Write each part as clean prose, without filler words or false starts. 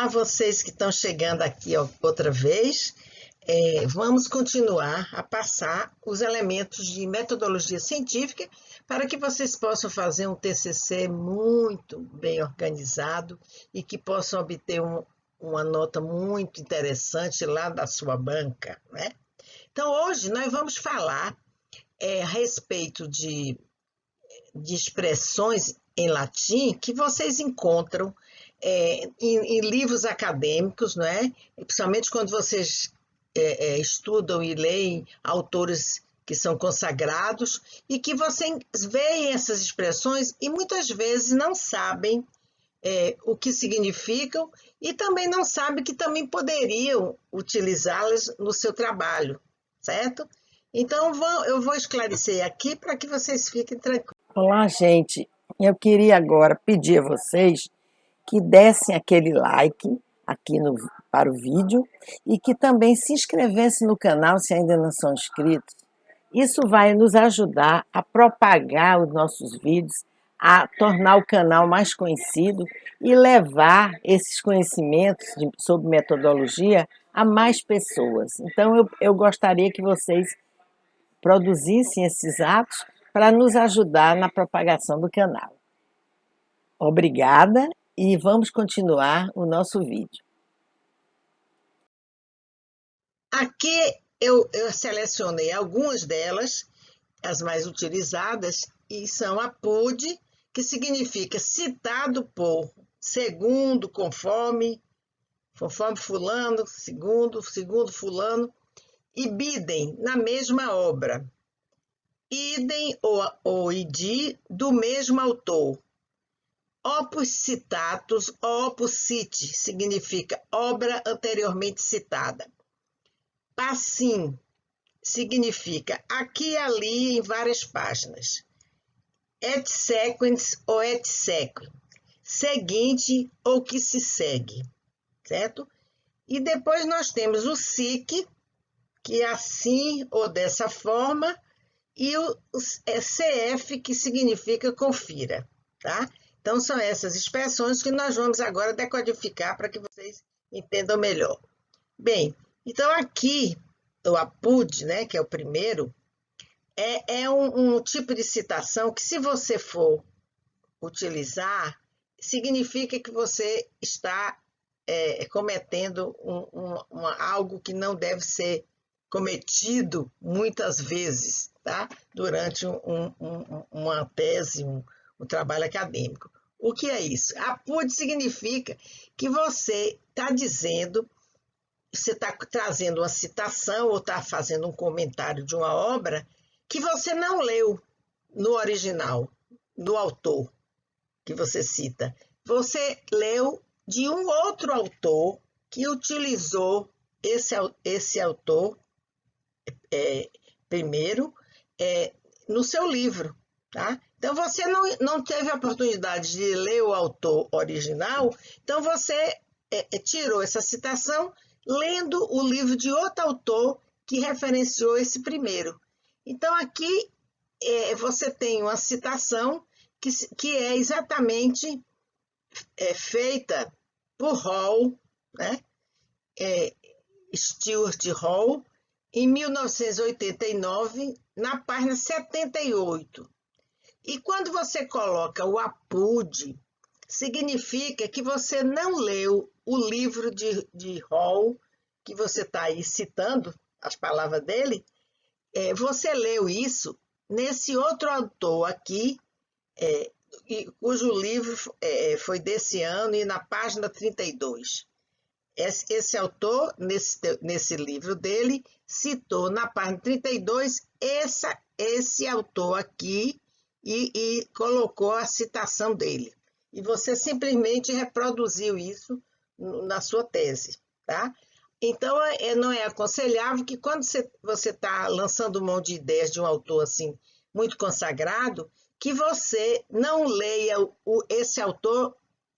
Olá, vocês que estão chegando aqui outra vez. Vamos continuar a passar os elementos de metodologia científica para que vocês possam fazer um TCC muito bem organizado e que possam obter uma nota muito interessante lá da sua banca, né? Então, hoje nós vamos falar a respeito de expressões em latim que vocês encontram em livros acadêmicos, não é? Principalmente quando vocês estudam e leem autores que são consagrados e que vocês veem essas expressões e muitas vezes não sabem o que significam e também não sabem que também poderiam utilizá-las no seu trabalho, certo? Então, eu vou esclarecer aqui para que vocês fiquem tranquilos. Olá, gente. Eu queria agora pedir a vocês que dessem aquele like aqui para o vídeo e que também se inscrevessem no canal se ainda não são inscritos. Isso vai nos ajudar a propagar os nossos vídeos, a tornar o canal mais conhecido e levar esses conhecimentos sobre metodologia a mais pessoas. Então, eu gostaria que vocês produzissem esses atos para nos ajudar na propagação do canal. Obrigada e vamos continuar o nosso vídeo. Aqui eu selecionei algumas delas, as mais utilizadas, e são a PUD, que significa citado por, segundo, conforme fulano, segundo fulano, e bidem, na mesma obra. Idem ou idi, do mesmo autor. Opus citatus, opus cite, significa obra anteriormente citada. Passim, significa aqui e ali em várias páginas. Et sequens ou et sequem, seguinte ou que se segue, certo? E depois nós temos o sic, que é assim ou dessa forma, e o CF, que significa confira, tá? Então, são essas expressões que nós vamos agora decodificar para que vocês entendam melhor. Bem, então aqui, o APUD, né, que é o primeiro, é um tipo de citação que, se você for utilizar, significa que você está cometendo algo que não deve ser cometido muitas vezes, tá? Durante uma tese, um trabalho acadêmico. O que é isso? APUD significa que você está dizendo, você está trazendo uma citação ou está fazendo um comentário de uma obra que você não leu no original, do autor que você cita. Você leu de um outro autor que utilizou esse autor primeiro no seu livro, tá? Então, você não teve a oportunidade de ler o autor original, então você tirou essa citação lendo o livro de outro autor que referenciou esse primeiro. Então, aqui você tem uma citação que é exatamente feita por Hall, né? Stuart Hall, em 1989, na página 78. E quando você coloca o APUD, significa que você não leu o livro de Hall, que você está aí citando as palavras dele, você leu isso nesse outro autor aqui, cujo livro foi desse ano e na página 32. Esse autor, nesse livro dele, citou na página 32 esse autor aqui e colocou a citação dele. E você simplesmente reproduziu isso na sua tese, tá? Então, não é aconselhável que quando você está lançando mão de ideias de um autor assim muito consagrado, que você não leia esse autor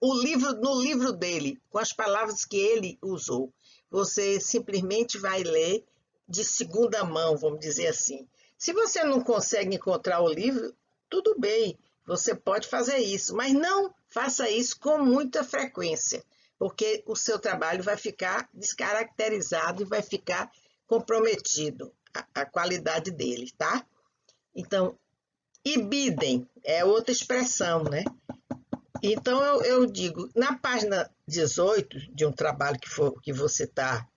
no livro dele, com as palavras que ele usou. Você simplesmente vai ler de segunda mão, vamos dizer assim. Se você não consegue encontrar o livro, tudo bem, você pode fazer isso, mas não faça isso com muita frequência, porque o seu trabalho vai ficar descaracterizado e vai ficar comprometido a qualidade dele, tá? Então, ibidem é outra expressão, né? Então, eu digo, na página 18 de um trabalho que você está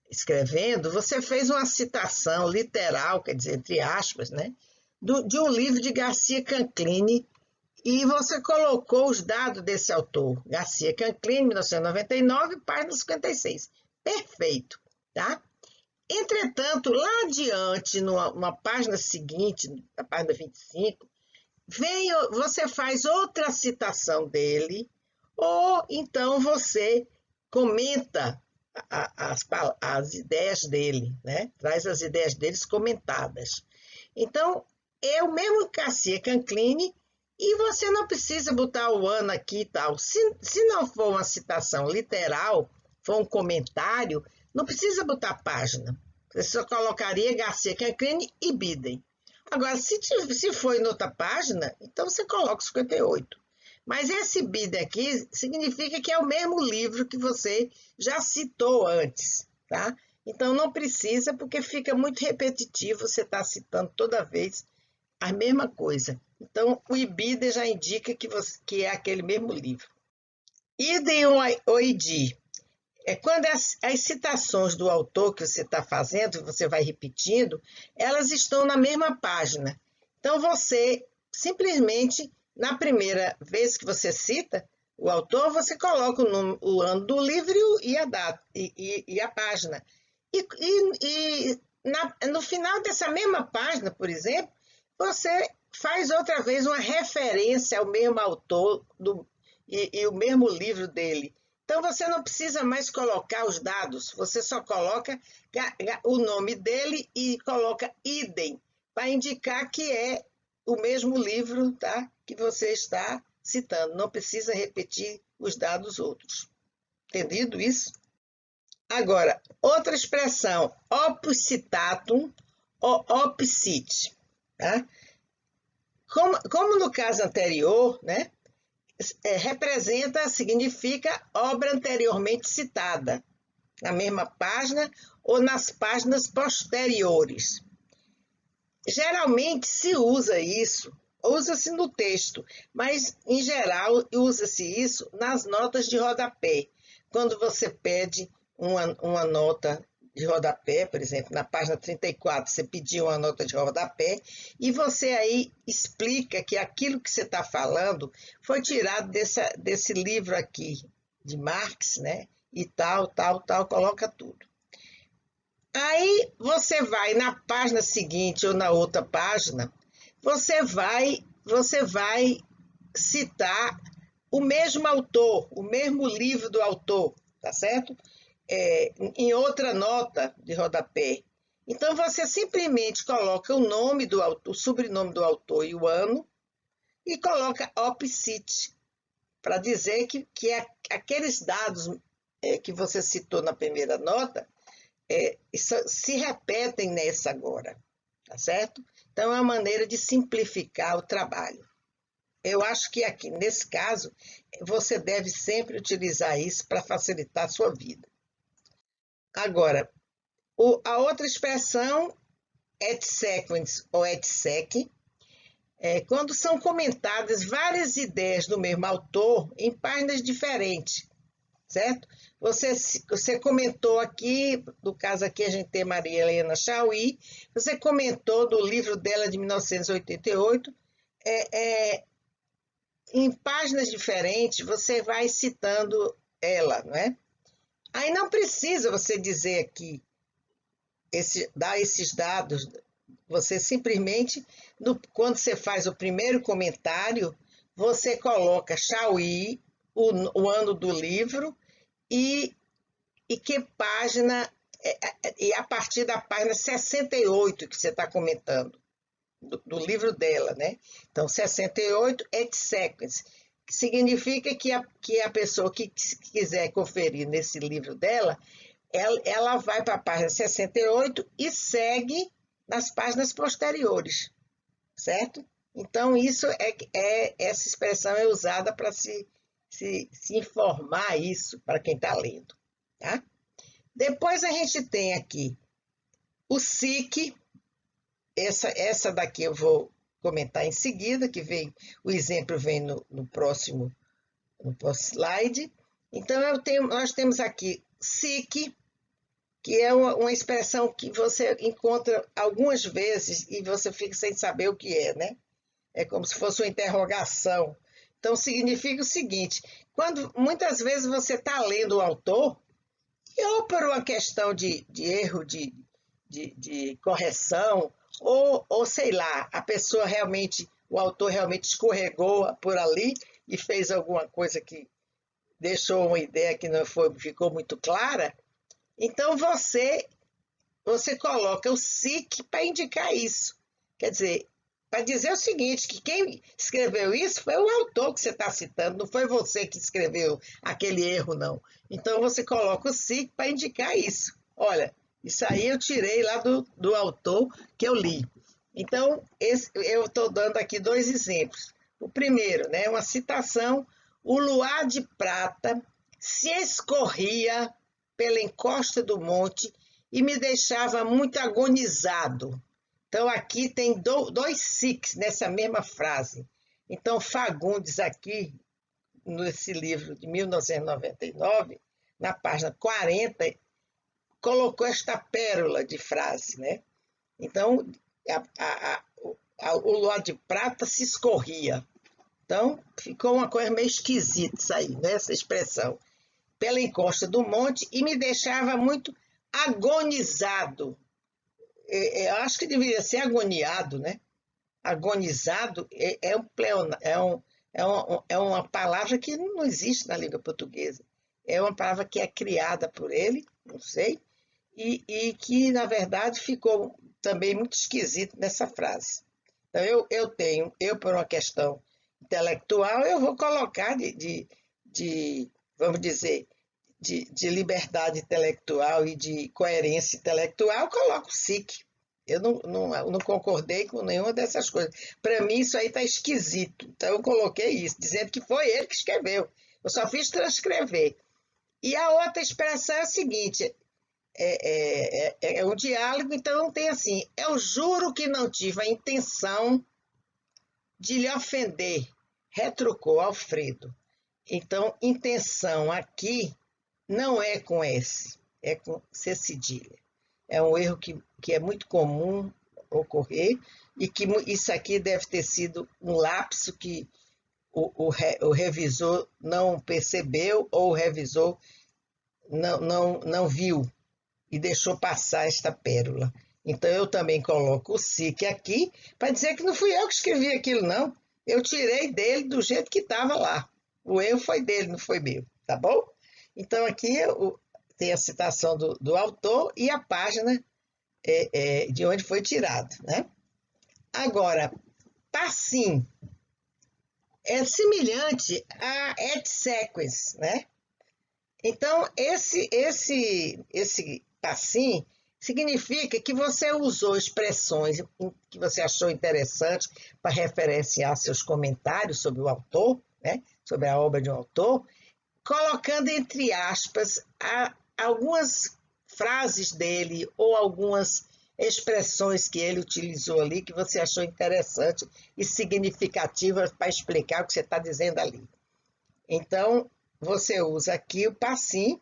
escrevendo, você fez uma citação literal, quer dizer, entre aspas, né? De um livro de Garcia Canclini, e você colocou os dados desse autor, Garcia Canclini, 1999, página 56. Perfeito, tá? Entretanto, lá adiante, numa página seguinte, na página 25, você faz outra citação dele, ou então você comenta as ideias dele, né? Traz as ideias deles comentadas. Então, é o mesmo Garcia Canclini, e você não precisa botar o ano aqui e tal. Se não for uma citação literal, for um comentário, não precisa botar página. Você só colocaria Garcia Canclini e Biden. Agora, se for em outra página, então você coloca 58. Mas esse Biden aqui significa que é o mesmo livro que você já citou antes, tá? Então, não precisa, porque fica muito repetitivo, você está citando toda vez a mesma coisa. Então, o ibida já indica que é aquele mesmo livro. Idem oidi é quando as citações do autor que você está fazendo, você vai repetindo, elas estão na mesma página. Então, você simplesmente, na primeira vez que você cita o autor, você coloca o ano do livro e a data, e a página. No final dessa mesma página, por exemplo, você faz outra vez uma referência ao mesmo autor e o mesmo livro dele. Então, você não precisa mais colocar os dados, você só coloca o nome dele e coloca idem, para indicar que é o mesmo livro, tá, que você está citando. Não precisa repetir os dados outros. Entendido isso? Agora, outra expressão, opus citatum ou opcite, tá? Como no caso anterior, né, significa obra anteriormente citada, na mesma página ou nas páginas posteriores. Geralmente se usa isso, usa-se no texto, mas em geral usa-se isso nas notas de rodapé. Quando você pede uma nota de rodapé, por exemplo, na página 34, você pediu uma nota de rodapé e você aí explica que aquilo que você está falando foi tirado desse livro aqui, de Marx, né? E tal, coloca tudo. Aí você vai na página seguinte ou na outra página, você vai citar o mesmo autor, o mesmo livro do autor, tá certo? Em outra nota de rodapé. Então, você simplesmente coloca o nome do autor, o sobrenome do autor e o ano, e coloca opcite, para dizer que aqueles dados que você citou na primeira nota se repetem nessa agora, tá certo? Então, é uma maneira de simplificar o trabalho. Eu acho que aqui, nesse caso, você deve sempre utilizar isso para facilitar a sua vida. Agora, a outra expressão, et sequens ou et sec, quando são comentadas várias ideias do mesmo autor em páginas diferentes, certo? Você comentou aqui, no caso aqui a gente tem Maria Helena Chauí, você comentou do livro dela de 1988, em páginas diferentes você vai citando ela, não é? Aí não precisa você dizer aqui, dar esses dados, você simplesmente, quando você faz o primeiro comentário, você coloca Chauí, o ano do livro, e que página, e a partir da página 68 que você está comentando, do livro dela, né? Então, 68 et sequens, que significa que a pessoa que quiser conferir nesse livro dela, ela vai para a página 68 e segue nas páginas posteriores, certo? Então, essa expressão é usada para se se informar isso para quem está lendo, tá? Depois a gente tem aqui o SIC, essa daqui eu vou comentar em seguida, o exemplo vem no próximo slide. Então, nós temos aqui SIC, que é uma expressão que você encontra algumas vezes e você fica sem saber o que é, né? É como se fosse uma interrogação. Então, significa o seguinte, muitas vezes você está lendo o autor, ou por uma questão de erro de correção, ou sei lá, o autor realmente escorregou por ali e fez alguma coisa que deixou uma ideia que não ficou muito clara. Então, você coloca o SIC para indicar isso. Quer dizer, para dizer o seguinte, que quem escreveu isso foi o autor que você está citando, não foi você que escreveu aquele erro, não. Então, você coloca o SIC para indicar isso. Olha, isso aí eu tirei lá do autor que eu li. Então, eu estou dando aqui 2 exemplos. O primeiro, né, uma citação: o luar de prata se escorria pela encosta do monte e me deixava muito agonizado. Então, aqui tem 2 SICs nessa mesma frase. Então, Fagundes, aqui, nesse livro de 1999, na página 40, colocou esta pérola de frase, né? Então, o luar de prata se escorria. Então, ficou uma coisa meio esquisita isso aí, né? Essa expressão. Pela encosta do monte e me deixava muito agonizado. Eu acho que deveria ser agoniado, né? Agonizado é uma palavra que não existe na língua portuguesa. É uma palavra que é criada por ele, não sei, e que, na verdade, ficou também muito esquisito nessa frase. Então, eu por uma questão intelectual, eu vou colocar vamos dizer, de liberdade intelectual e de coerência intelectual, eu coloco SIC. Eu não concordei com nenhuma dessas coisas. Para mim, isso aí está esquisito. Então, eu coloquei isso, dizendo que foi ele que escreveu. Eu só fiz transcrever. E a outra expressão é a seguinte, é um diálogo, então tem assim: eu juro que não tive a intenção de lhe ofender, retrucou Alfredo. Então, intenção aqui não é com S, é com C cedilha. É um erro que é muito comum ocorrer e que isso aqui deve ter sido um lapso que o revisor não percebeu ou o revisor não viu e deixou passar esta pérola. Então, eu também coloco o SIC aqui para dizer que não fui eu que escrevi aquilo, não. Eu tirei dele do jeito que estava lá. O erro foi dele, não foi meu, tá bom? Então, aqui tem a citação do autor e a página de onde foi tirado, né? Agora, passim é semelhante a et sequens, né? Então, esse passim significa que você usou expressões que você achou interessante para referenciar seus comentários sobre o autor, né? Sobre a obra de um autor, colocando entre aspas algumas frases dele ou algumas expressões que ele utilizou ali que você achou interessante e significativa para explicar o que você está dizendo ali. Então, você usa aqui o passim,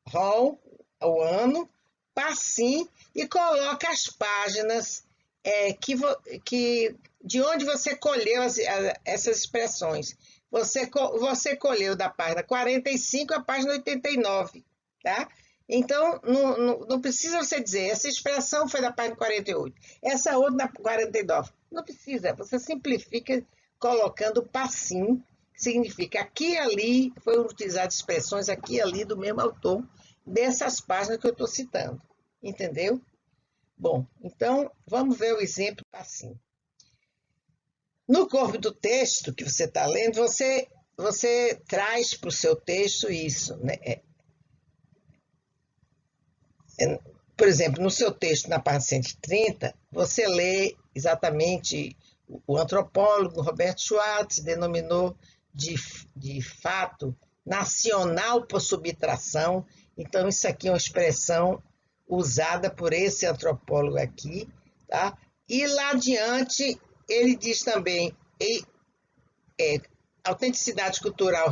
rol, o ano, passim, e coloca as páginas de onde você colheu essas expressões. Você colheu da página 45 à página 89, tá? Então, não precisa você dizer, essa expressão foi da página 48, essa outra da 49. Não precisa, você simplifica colocando passim, que significa aqui e ali, foram utilizadas expressões aqui e ali do mesmo autor, dessas páginas que eu estou citando, entendeu? Bom, então, vamos ver o exemplo passim. No corpo do texto que você está lendo, você traz para o seu texto isso, né? Por exemplo, no seu texto, na página 130, você lê exatamente o antropólogo Roberto Schwartz denominou de fato nacional por subtração. Então, isso aqui é uma expressão usada por esse antropólogo aqui, tá? E lá adiante, ele diz também autenticidade cultural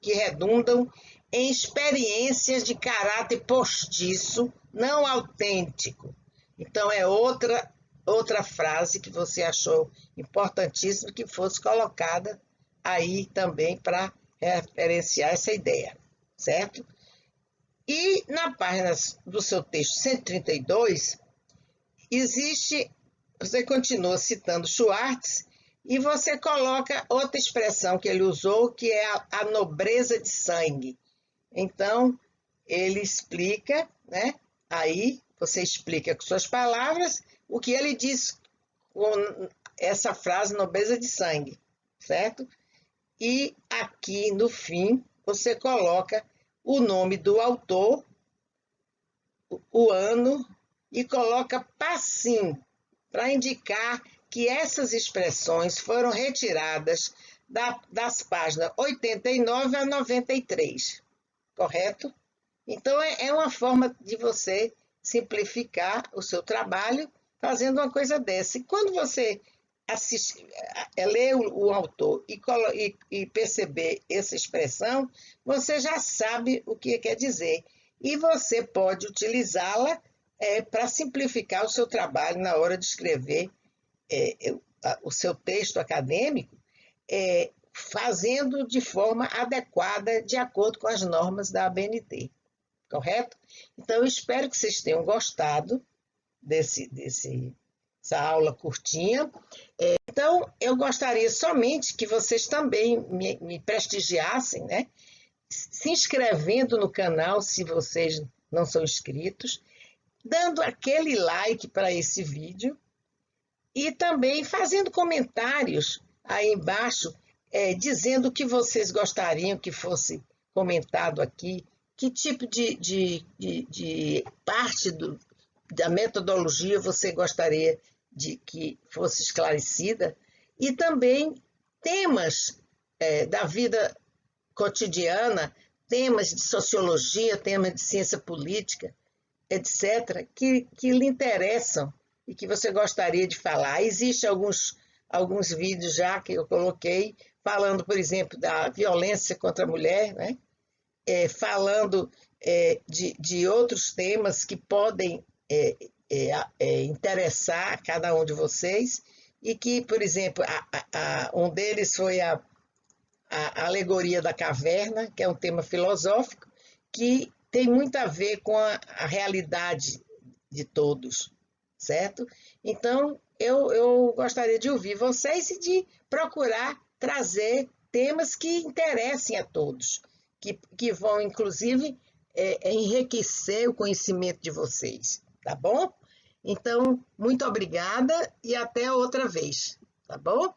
que redundam em experiências de caráter postiço, não autêntico. Então, é outra frase que você achou importantíssima que fosse colocada aí também para referenciar essa ideia, certo? E na página do seu texto 132, você continua citando Schwartz e você coloca outra expressão que ele usou, que é a nobreza de sangue. Então, ele explica, né? Aí você explica com suas palavras o que ele diz com essa frase nobreza de sangue, certo? E aqui no fim você coloca o nome do autor, o ano, e coloca passim, para indicar que essas expressões foram retiradas das páginas 89 a 93, correto? Então, é uma forma de você simplificar o seu trabalho fazendo uma coisa dessa. E quando você ler o autor e perceber essa expressão, você já sabe o que quer dizer. E você pode utilizá-la para simplificar o seu trabalho na hora de escrever o seu texto acadêmico, fazendo de forma adequada, de acordo com as normas da ABNT. Correto? Então, eu espero que vocês tenham gostado dessa aula curtinha. Então, eu gostaria somente que vocês também me prestigiassem, né? Se inscrevendo no canal, se vocês não são inscritos, dando aquele like para esse vídeo e também fazendo comentários aí embaixo, dizendo o que vocês gostariam que fosse comentado aqui, que tipo de parte da metodologia você gostaria de que fosse esclarecida, e também temas da vida cotidiana, temas de sociologia, temas de ciência política, etc., que lhe interessam e que você gostaria de falar. Existem alguns vídeos já que eu coloquei, falando, por exemplo, da violência contra a mulher, né? Falando de outros temas que podem interessar a cada um de vocês, e que, por exemplo, um deles foi a alegoria da caverna, que é um tema filosófico, que tem muito a ver com a realidade de todos, certo? Então, eu gostaria de ouvir vocês e de procurar trazer temas que interessem a todos, que vão, inclusive, enriquecer o conhecimento de vocês, tá bom? Então, muito obrigada e até outra vez, tá bom?